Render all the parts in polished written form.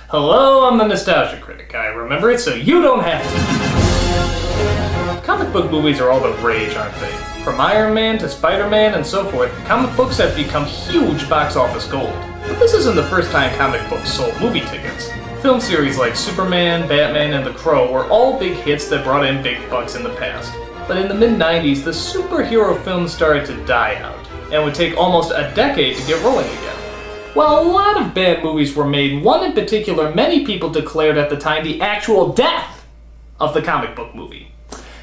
Hello, I'm the Nostalgia Critic. I remember it so you don't have to. Comic book movies are all the rage, aren't they? From Iron Man to Spider-Man and so forth, comic books have become huge box office gold. But this isn't the first time comic books sold movie tickets. Film series like Superman, Batman, and The Crow were all big hits that brought in big bucks in the past. But in the mid-90s, the superhero films started to die out, and would take almost a decade to get rolling again. While a lot of bad movies were made, one in particular many people declared at the time the actual death of the comic book movie.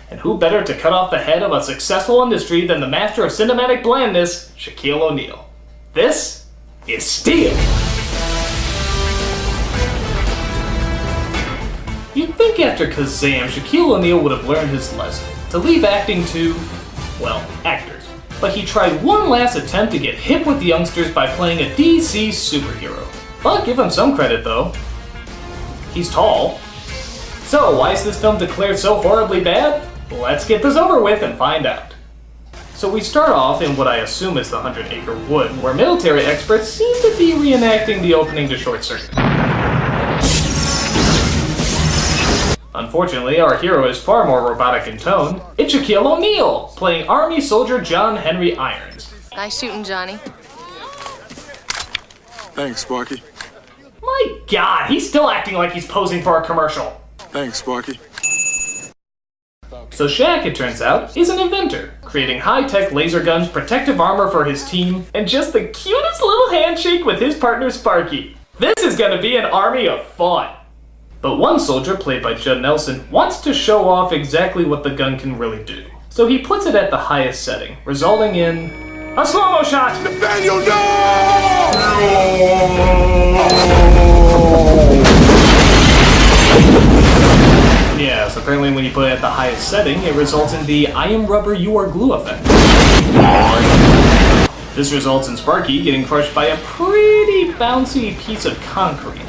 And who better to cut off the head of a successful industry than the master of cinematic blandness, Shaquille O'Neal. This is Steel! You'd think after Kazam, Shaquille O'Neal would have learned his lesson, to leave acting to, well, actors. But he tried one last attempt to get hip with the youngsters by playing a DC superhero. But give him some credit though. He's tall. So why is this film declared so horribly bad? Let's get this over with and find out. So we start off in what I assume is the 100-acre wood, where military experts seem to be reenacting the opening to Short Circuit. Unfortunately, our hero is far more robotic in tone. It's Shaquille O'Neal, playing Army soldier John Henry Irons. Nice shooting, Johnny. Thanks, Sparky. My God, he's still acting like he's posing for a commercial. Thanks, Sparky. So Shaq, it turns out, is an inventor, creating high-tech laser guns, protective armor for his team, and just the cutest little handshake with his partner Sparky. This is gonna be an army of fun. But one soldier, played by Judd Nelson, wants to show off exactly what the gun can really do. So he puts it at the highest setting, resulting in a slow-mo shot! Nathaniel, no! Yes, apparently when you put it at the highest setting, it results in the I am rubber, you are glue effect. This results in Sparky getting crushed by a pretty bouncy piece of concrete.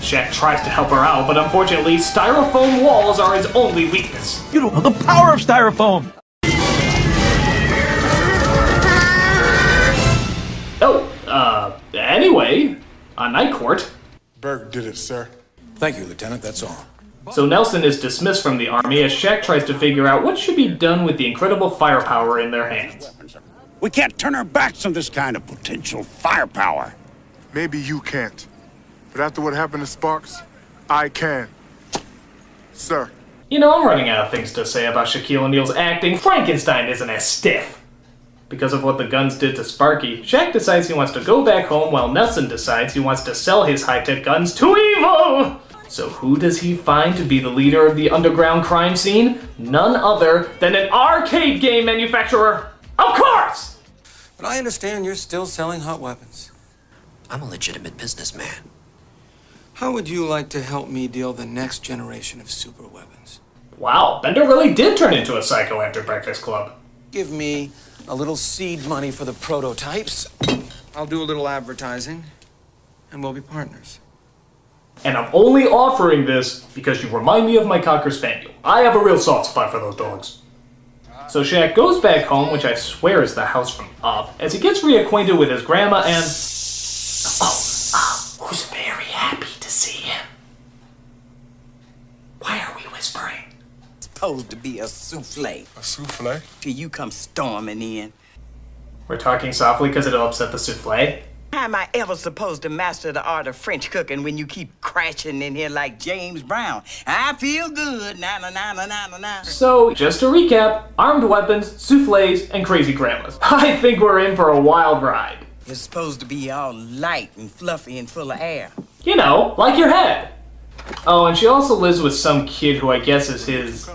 Shaq tries to help her out, but unfortunately, styrofoam walls are his only weakness. You don't know the power of styrofoam! Anyway, on Night Court. Burke did it, sir. Thank you, Lieutenant, that's all. So Nelson is dismissed from the army as Shaq tries to figure out what should be done with the incredible firepower in their hands. We can't turn our backs on this kind of potential firepower. Maybe you can't. But after what happened to Sparks, I can. Sir. You know, I'm running out of things to say about Shaquille O'Neal's acting. Frankenstein isn't as stiff. Because of what the guns did to Sparky, Shaq decides he wants to go back home while Nelson decides he wants to sell his high-tech guns to evil! So who does he find to be the leader of the underground crime scene? None other than an arcade game manufacturer! Of course! But I understand you're still selling hot weapons. I'm a legitimate businessman. How would you like to help me deal the next generation of super weapons? Wow, Bender really did turn into a psycho after Breakfast Club. Give me a little seed money for the prototypes. I'll do a little advertising, and we'll be partners. And I'm only offering this because you remind me of my Cocker Spaniel. I have a real soft spot for those dogs. So Shaq goes back home, which I swear is the house from Up, as he gets reacquainted with his grandma and... who's very happy to see him. Why are we whispering? Supposed to be a souffle. A souffle? Till you come storming in. We're talking softly because it'll upset the souffle. How am I ever supposed to master the art of French cooking when you keep crashing in here like James Brown? I feel good, na-na-na-na-na-na. So, just to recap, armed weapons, souffles, and crazy grandmas. I think we're in for a wild ride. It's supposed to be all light and fluffy and full of air. You know, like your head. Oh, and she also lives with some kid who I guess is his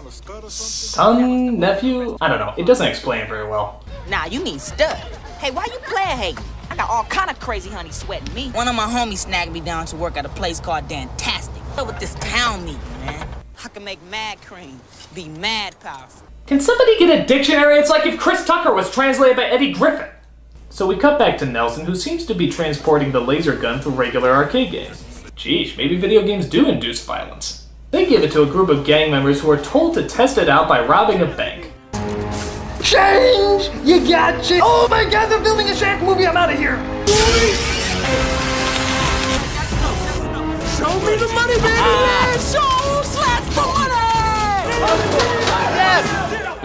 son, nephew? I don't know. It doesn't explain very well. Nah, you mean stud. Hey, why you player hating? I got all kind of crazy honey sweating me. One of my homies snagged me down to work at a place called Dantastic. What with this town meeting, man? I can make mad cream, be mad powerful. Can somebody get a dictionary? It's like if Chris Tucker was translated by Eddie Griffin. So we cut back to Nelson, who seems to be transporting the laser gun through regular arcade games. Geesh, maybe video games do induce violence. They give it to a group of gang members who are told to test it out by robbing a bank. Change! You got change! Oh my god, they're filming a Shaq movie, I'm out of here!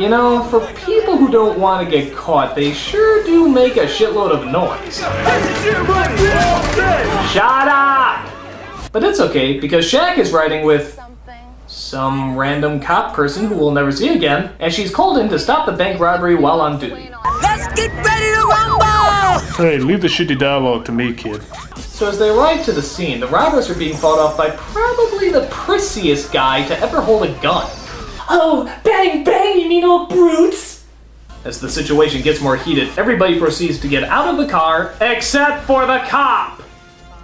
You know, for people who don't want to get caught, they sure do make a shitload of noise. Shut up! But it's okay, because Shaq is riding with some random cop person who we'll never see again, and she's called in to stop the bank robbery while on duty. Let's get ready to rumble! Hey, leave the shitty dialogue to me, kid. So as they arrive to the scene, the robbers are being fought off by probably the prissiest guy to ever hold a gun. Oh, bang, bang, you mean old brutes! As the situation gets more heated, everybody proceeds to get out of the car, except for the cop!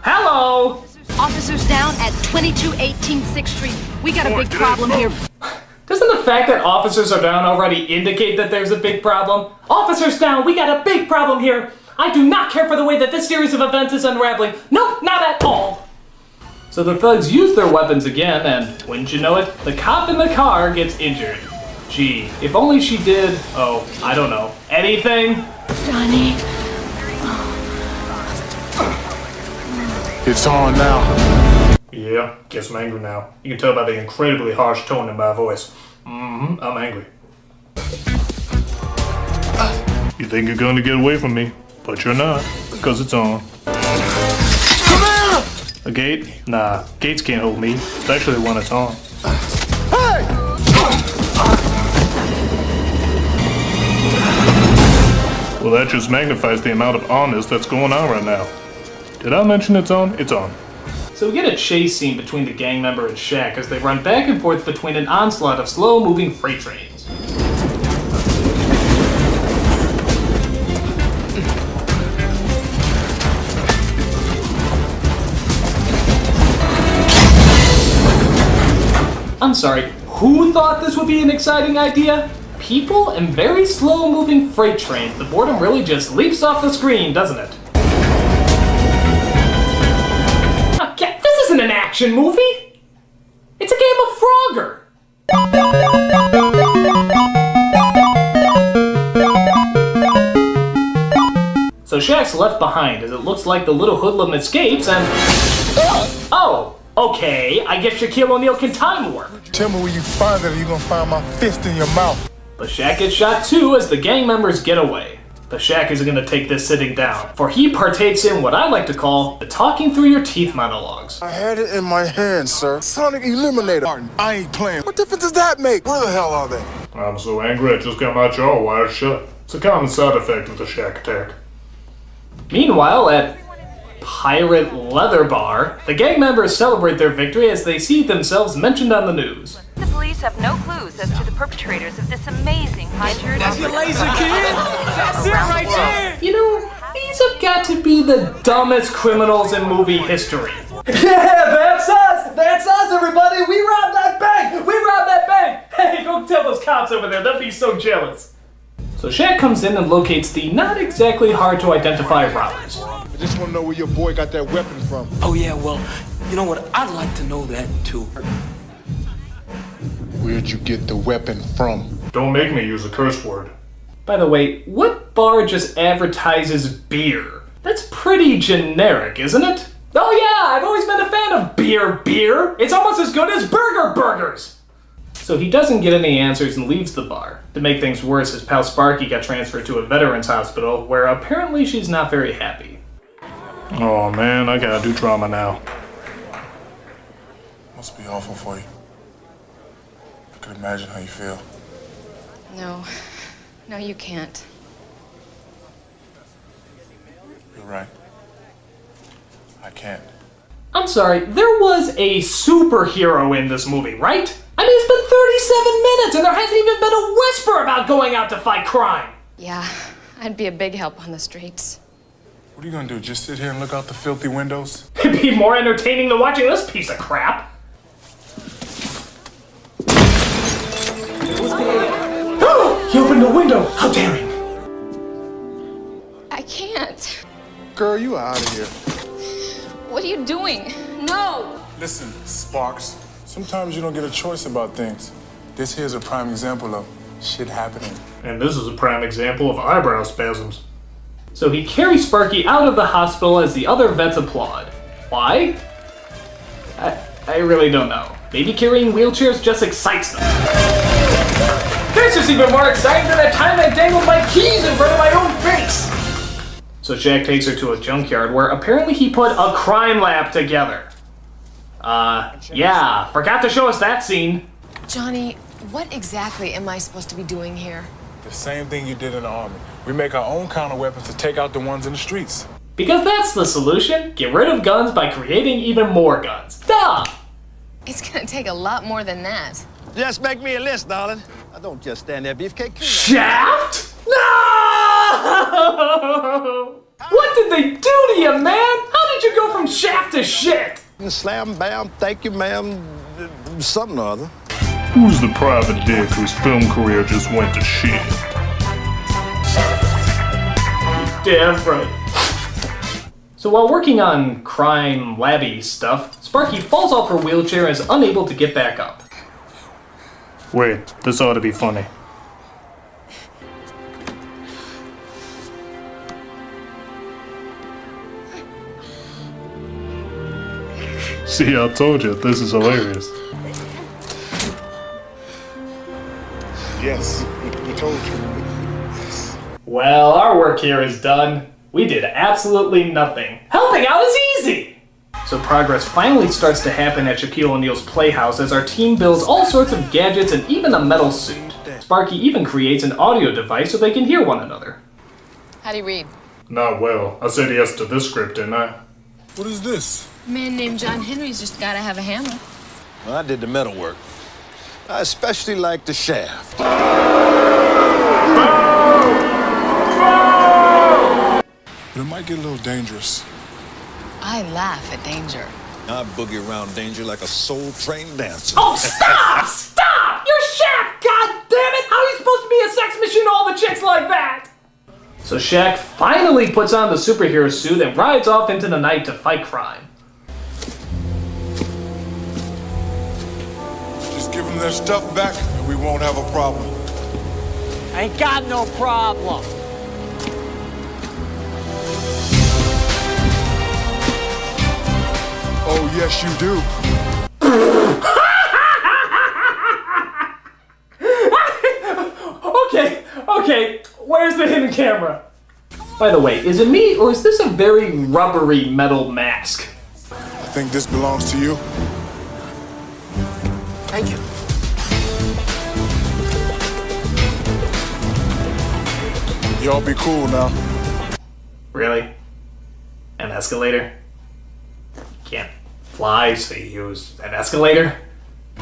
Hello! Officers down at 2218 6th Street. We got a big problem here. Doesn't the fact that officers are down already indicate that there's a big problem? Officers down, we got a big problem here! I do not care for the way that this series of events is unraveling. Nope, not at all! So the thugs use their weapons again, and wouldn't you know it, the cop in the car gets injured. Gee, if only she did, oh, I don't know, anything? Johnny. It's on now. Yeah, guess I'm angry now. You can tell by the incredibly harsh tone in my voice. I'm angry. You think you're going to get away from me, but you're not, because it's on. A gate? Nah, gates can't hold me, especially when it's on. Hey! Well, that just magnifies the amount of onness that's going on right now. Did I mention it's on? It's on. So we get a chase scene between the gang member and Shaq as they run back and forth between an onslaught of slow-moving freight trains. I'm sorry, who thought this would be an exciting idea? People and very slow-moving freight trains. The boredom really just leaps off the screen, doesn't it? Okay, this isn't an action movie! It's a game of Frogger! So Shaq's left behind as it looks like the little hoodlum escapes and... Oh! Okay, I guess Shaquille O'Neal can time warp. Tell me where you find it or you're gonna find my fist in your mouth. But Shaq gets shot too as the gang members get away. But Shaq isn't gonna take this sitting down, for he partakes in what I like to call the talking through your teeth monologues. I had it in my hand, sir. Sonic Eliminator. Martin, I ain't playing. What difference does that make? Where the hell are they? I'm so angry I just got my jaw wired shut. It's a common side effect of the Shaq attack. Meanwhile, at Pirate Leather Bar, the gang members celebrate their victory as they see themselves mentioned on the news. The police have no clues as to the perpetrators of this amazing high-tech. That's your laser, kid! That's it right there! You know, these have got to be the dumbest criminals in movie history. Yeah, that's us! That's us, everybody! We robbed that bank! We robbed that bank! Hey, go tell those cops over there, they'll be so jealous. So Shaq comes in and locates the not exactly hard to identify robbers. I just want to know where your boy got that weapon from. Oh, yeah, well, you know what? I'd like to know that, too. Where'd you get the weapon from? Don't make me use a curse word. By the way, what bar just advertises beer? That's pretty generic, isn't it? Oh yeah, I've always been a fan of beer. It's almost as good as burgers. So he doesn't get any answers and leaves the bar. To make things worse, his pal Sparky got transferred to a veterans hospital where apparently she's not very happy. Oh man, I gotta do drama now. Must be awful for you. I can imagine how you feel. No, you can't. You're right. I can't. I'm sorry, there was a superhero in this movie, right? I mean, it's been 37 minutes and there hasn't even been a whisper about going out to fight crime. Yeah, I'd be a big help on the streets. What are you gonna do? Just sit here and look out the filthy windows? It'd be more entertaining than watching this piece of crap. He opened the window! How daring! I can't. Girl, you are out of here. What are you doing? No! Listen, Sparks. Sometimes you don't get a choice about things. This here's a prime example of shit happening. And this is a prime example of eyebrow spasms. So he carries Sparky out of the hospital as the other vets applaud. Why? I really don't know. Maybe carrying wheelchairs just excites them. This is even more exciting than the time I dangled my keys in front of my own face! So Shaq takes her to a junkyard where apparently he put a crime lab together. Yeah, forgot to show us that scene. Johnny, what exactly am I supposed to be doing here? The same thing you did in the army. We make our own counter weapons to take out the ones in the streets. Because that's the solution. Get rid of guns by creating even more guns. Duh! It's gonna take a lot more than that. Just make me a list, darling. I don't just stand there, beefcake. Shaft? No! What did they do to you, man? How did you go from Shaft to shit? Slam, bam, thank you, ma'am. Something or other. Who's the private dick whose film career just went to shit? Damn right. So while working on crime labby stuff, Sparky falls off her wheelchair and is unable to get back up. Wait, this ought to be funny. See, I told you, this is hilarious. Yes, we told you. Well, our work here is done. We did absolutely nothing. Helping out is easy! So progress finally starts to happen at Shaquille O'Neal's playhouse as our team builds all sorts of gadgets and even a metal suit. Sparky even creates an audio device so they can hear one another. How do you read? Not well. I said yes to this script, didn't I? What is this? A man named John Henry's just gotta have a hammer. Well, I did the metal work. I especially like the shaft. But it might get a little dangerous. I laugh at danger. I boogie around danger like a soul-trained dancer. Oh, stop! Stop! You're Shaq! God damn it! How are you supposed to be a sex machine to all the chicks like that? So Shaq finally puts on the superhero suit and rides off into the night to fight crime. Just give them their stuff back and we won't have a problem. Ain't got no problem. Oh, yes, you do. Okay, where's the hidden camera? By the way, is it me or is this a very rubbery metal mask? I think this belongs to you. Thank you. Y'all be cool now. Really? An escalator? Can't fly, so you use an escalator?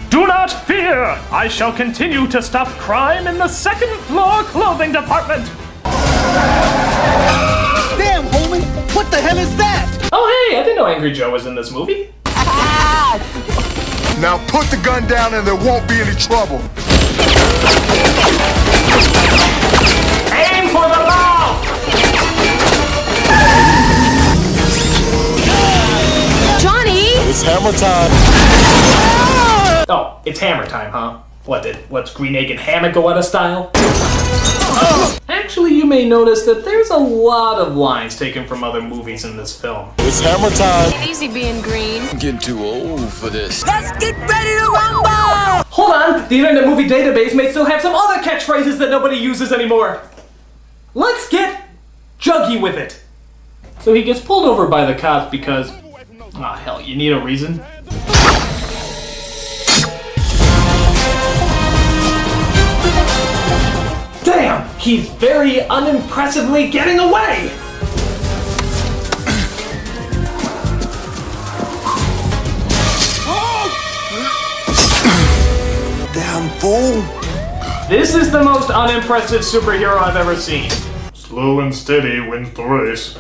Do not fear! I shall continue to stop crime in the second floor clothing department! Damn, homie! What the hell is that? Oh hey, I didn't know Angry Joe was in this movie. Now put the gun down and there won't be any trouble. Aim for the mouth! Johnny! It's hammer time. Oh, it's hammer time, huh? What's Green Egg and Hammock go out of style? Actually, you may notice that there's a lot of lines taken from other movies in this film. It's hammer time. Easy being green. I'm getting too old for this. Let's get ready to rumble! Hold on! The Internet Movie Database may still have some other catchphrases that nobody uses anymore. Let's get juggy with it. So he gets pulled over by the cops because... Ah, hell, you need a reason? Damn! He's very unimpressively getting away! Damn fool. This is the most unimpressive superhero I've ever seen. Slow and steady wins the race.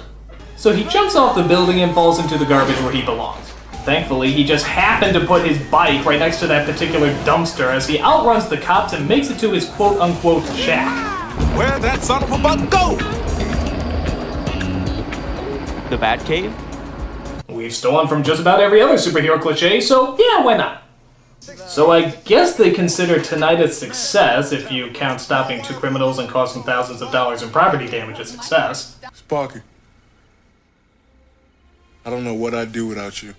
So he jumps off the building and falls into the garbage where he belongs. Thankfully, he just happened to put his bike right next to that particular dumpster as he outruns the cops and makes it to his quote-unquote shack. Where'd that son of a buck go? The Batcave? We've stolen from just about every other superhero cliche, so yeah, why not? So I guess they consider tonight a success if you count stopping two criminals and costing thousands of dollars in property damage a success. Sparky, I don't know what I'd do without you.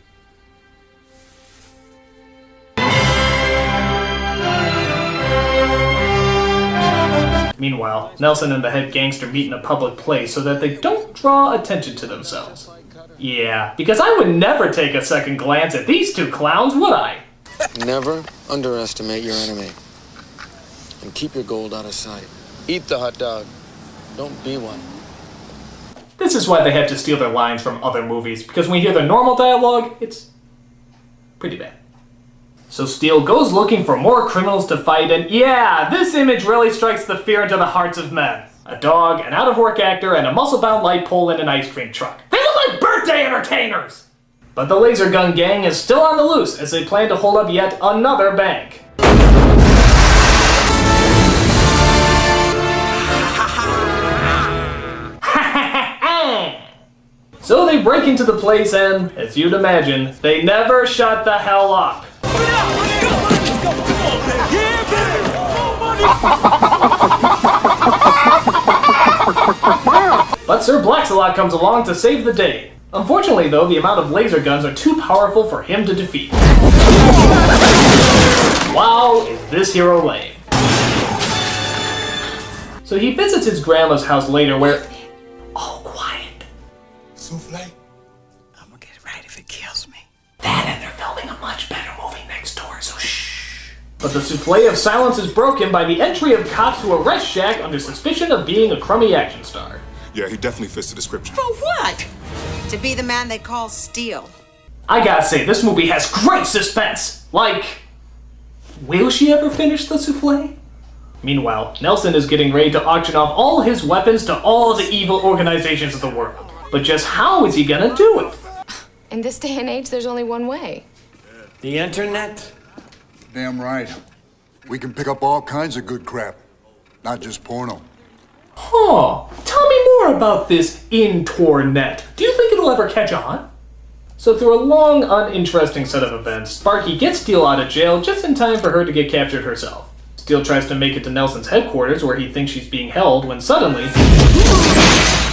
Meanwhile, Nelson and the head gangster meet in a public place so that they don't draw attention to themselves. Yeah, because I would never take a second glance at these two clowns, would I? Never underestimate your enemy. And keep your gold out of sight. Eat the hot dog. Don't be one. This is why they had to steal their lines from other movies, because when you hear their normal dialogue, it's pretty bad. So Steele goes looking for more criminals to fight, and yeah, this image really strikes the fear into the hearts of men. A dog, an out-of-work actor, and a muscle-bound light pole in an ice cream truck. They look like birthday entertainers! But the laser gun gang is still on the loose as they plan to hold up yet another bank. So they break into the place and, as you'd imagine, they never shut the hell up. But Sir Blaxalot comes along to save the day. Unfortunately, though, the amount of laser guns are too powerful for him to defeat. Wow, is this hero lame. So he visits his grandma's house later where... Oh, quiet. Souffle? I'm gonna get it right if it kills me. That and they're filming a much better movie next door, so shh. But the souffle of silence is broken by the entry of cops who arrest Shaq under suspicion of being a crummy action star. Yeah, he definitely fits the description. For what? To be the man they call Steele. I gotta say, this movie has great suspense. Like, will she ever finish the souffle? Meanwhile, Nelson is getting ready to auction off all his weapons to all the evil organizations of the world. But just how is he gonna do it? In this day and age, there's only one way. The internet? Damn right. We can pick up all kinds of good crap, not just porno. Huh. Tell me more about this internet. Do you think it'll ever catch on? So through a long, uninteresting set of events, Sparky gets Steele out of jail just in time for her to get captured herself. Steele tries to make it to Nelson's headquarters where he thinks she's being held when suddenly...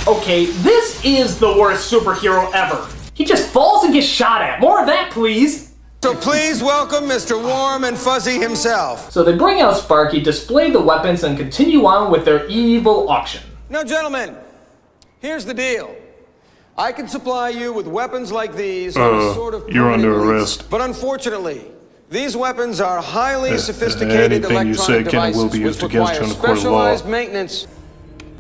Okay, this is the worst superhero ever. He just falls and gets shot at. More of that, please. So please welcome Mr. Warm and Fuzzy himself. So they bring out Sparky, display the weapons, and continue on with their evil auction. Now, gentlemen, here's the deal. I can supply you with weapons like these on a sort of you're under permanent lease. arrest. But unfortunately, these weapons are highly sophisticated anything you say electronic can and will devices be used which against you require in a court of law. specialized maintenance.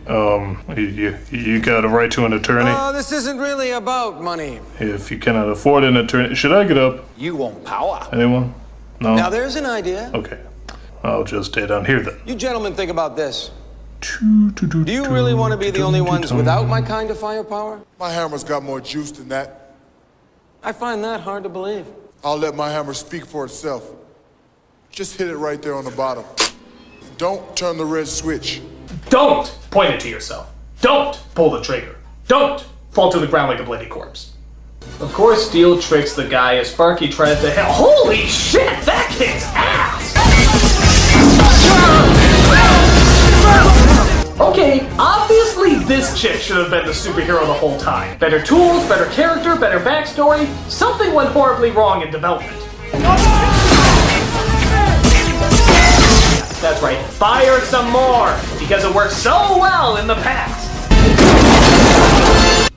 You got a right to an attorney? This isn't really about money. If you cannot afford an attorney, should I get up? You want power? Anyone? No? Now, there's an idea. Okay. I'll just stay down here then. You gentlemen think about this. Do you really want to be the only ones without my kind of firepower? My hammer's got more juice than that. I find that hard to believe. I'll let my hammer speak for itself. Just hit it right there on the bottom. Don't turn the red switch. Don't point it to yourself. Don't pull the trigger. Don't fall to the ground like a bloody corpse. Of course, Steele tricks the guy as Sparky tries to hit. Holy shit, that kicks ass! Okay, obviously this chick should have been the superhero the whole time. Better tools, better character, better backstory. Something went horribly wrong in development. That's right, fire some more, because it worked so well in the past.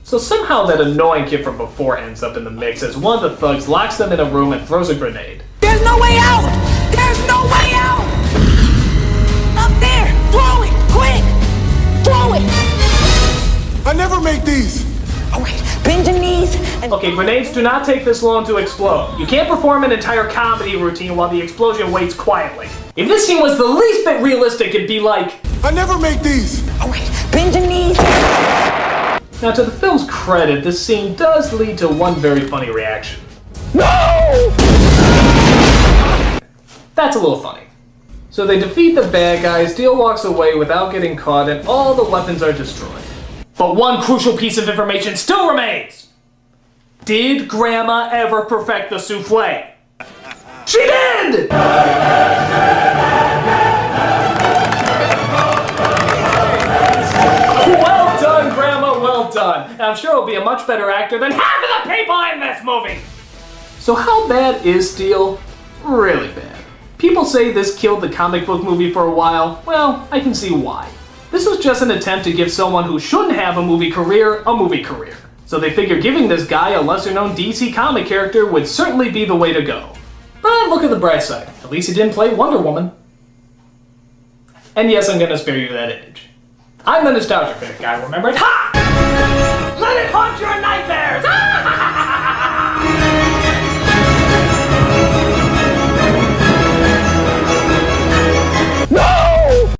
So somehow that annoying kid from before ends up in the mix as one of the thugs locks them in a room and throws a grenade. There's no way out! There's no way out! Up there! Throw it! Quick! Throw it! I never make these! All right, bend your knees and... Okay, grenades do not take this long to explode. You can't perform an entire comedy routine while the explosion waits quietly. If this scene was the least bit realistic, it'd be like... I never make these! All right, bend your knees. Now, to the film's credit, this scene does lead to one very funny reaction. No! That's a little funny. So they defeat the bad guys, Steele walks away without getting caught, and all the weapons are destroyed. But one crucial piece of information still remains! Did Grandma ever perfect the souffle? She did! Well done, Grandma, well done. And I'm sure he'll be a much better actor than half of the people in this movie! So how bad is Steele? Really bad. People say this killed the comic book movie for a while. Well, I can see why. This was just an attempt to give someone who shouldn't have a movie career. So they figured giving this guy a lesser-known DC comic character would certainly be the way to go. But look at the bright side. At least he didn't play Wonder Woman. And yes, I'm gonna spare you that image. I'm the Nostalgia Critic guy, remember it? Ha! Let it haunt your